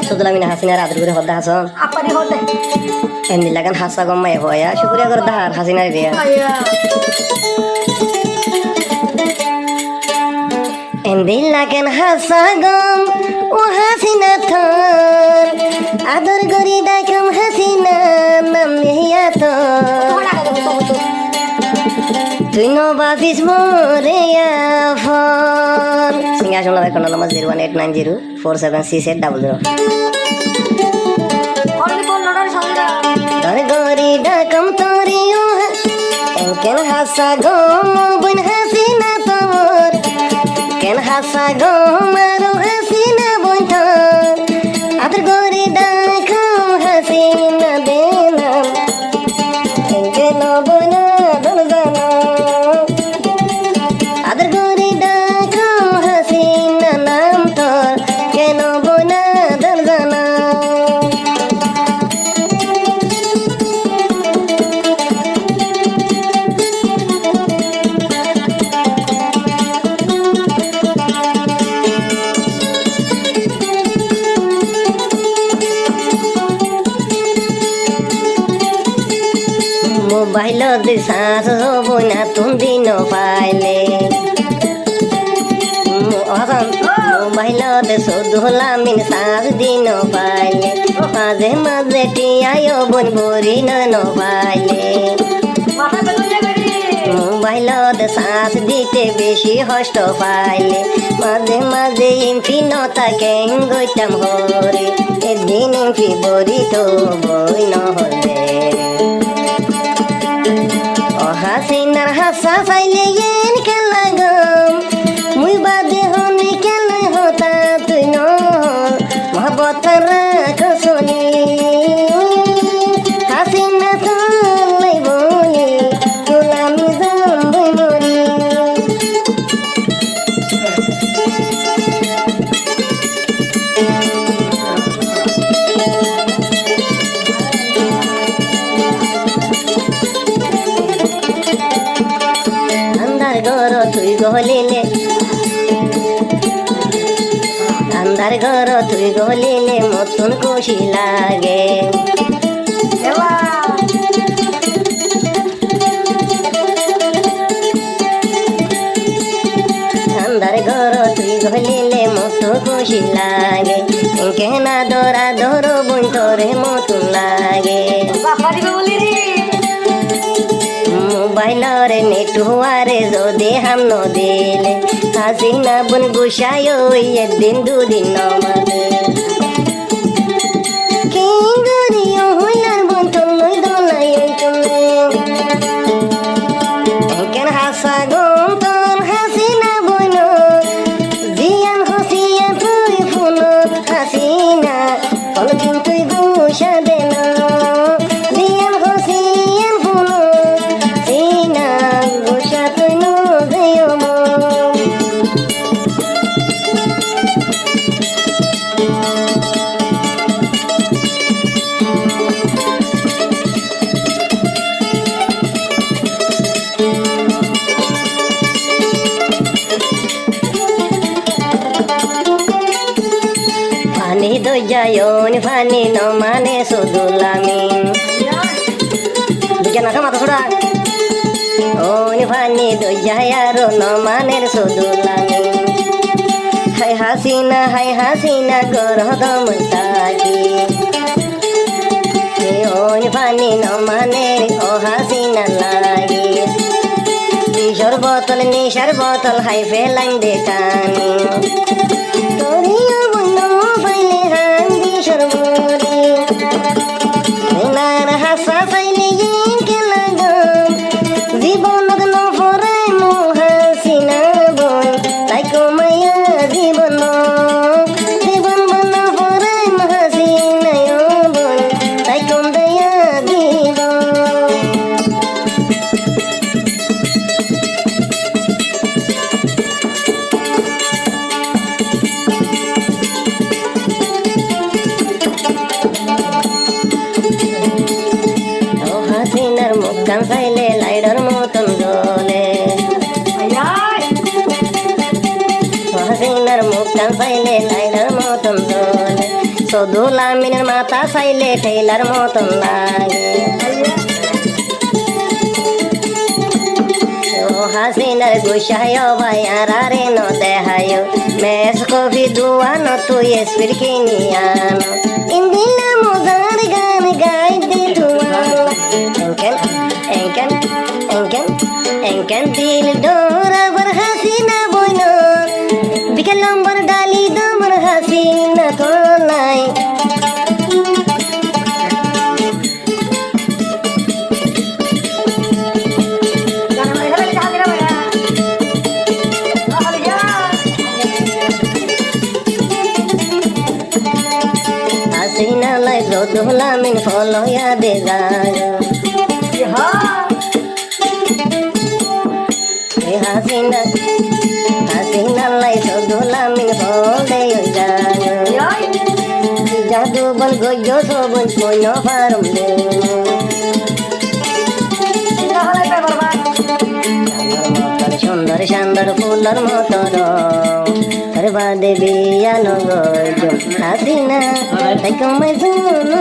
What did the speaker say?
Sudah mina hasina radur gure hodda hason. Apa di hotel? Endi lagan hasa gomma ya. Syukur ya gorda hasina dia. Iya. Endi lagan hasa gom o hasina thon. Ador gori dakam hasina nam niya to. তুই নবাবিস মোরে phone সিংহাসন লাভ এখন number 01890476700 ধরে গরি ডাকম তোরি কেন হাসা গো বন হাসিনা তোর কেন হাসা গো মারো হাসিনা বন তোর আদর গরি ডাকম হাসিনা দেনাম কেন বন দলজানা মোবাইল দিশাস বইনা তুম দিন পাইলে মোবাইল শুধুলা মিন সাস দিন পাইলে মাঝে মাঝে টিয়ায় বন বরি ন পাইলে মোবাইল শ্বাস দিতে বেশি কষ্ট পাইলে মাঝে মাঝে ইমফি নতা কেং গইতাম হরে এদিন ইমফি বরি তো বই নহলে হাসিনার হাসা চাইলে এন খেলা গম মুই বাদে হনি কেন হতা তুই ন মহব্বতার কসনি হাসিনা তুলাই বলি তুলামি জম্বই মরি তুই গলিলে আন্ধার ঘর তুই গলিলে মতন খুশি লাগে আন্ধার ঘর তুই গলিলে মত খুশি লাগে কেনা ধরা ধরো বোন তোরে মতন লাগে মোবাইলরে নেটুয়ারে যদি হাম নদিলে হাসিনা বুন গুসায় একদিন দুদিন নমাদে কিঙ্গরিও হইলার বুন তুমি দোলাই তুমি কেন হাসা গম তোর হাসিনা বুন জিয়ান হসিয়া তুই ফুনত হাসিনা কোনদিন তুই গুসা দেন জিয়ান হসিয়ান ফুনত Fani do jayon fani no mane sudulamin Bikin aku mata sudah Oh ni fani do jayaro no mane sudulamin Hai hasina goroh domtaki Oh ni fani no mane oh hasina lagi Nishar botol hai felang dekani Toriya buno baile handi sharbori Nara hasa saile yen kelagam Zibonod no forai mo hasina bon Taiko maya zibono Zibon bono forai mo hasina yo bon Taikom daya zibon Kan saile laidar moton jole Hasinar mukan saile চাইলে লাইলার মতন দোলে শুধু লামিনের মাথা চাইলে ঠেলার মতন লাগে ও হাসিনার গুসায় ভাই আরে ন দেহায় মেস কফি দুয়ানো তুই এসপির কিনি আনো ইন্দিনা মজার গান গাই দি ধুয়ানো এঙ্কেন এঙ্কেন এঙ্কেন এঙ্কেন দিল ডোরাবার হাসিনা বইন বিকেল নম্বর ডালি দমর হাসিনা তোলাই Hasina lai zodola min follow ya desire. Hasina, Hasina lai zodola min follow ya desire. Jadu ban goyo so ban koyo parum de. সুন্দর সুন্দর ফুলর মতর সর্বা দেবী আলো গো হাসিনা তাই কমাই শুনো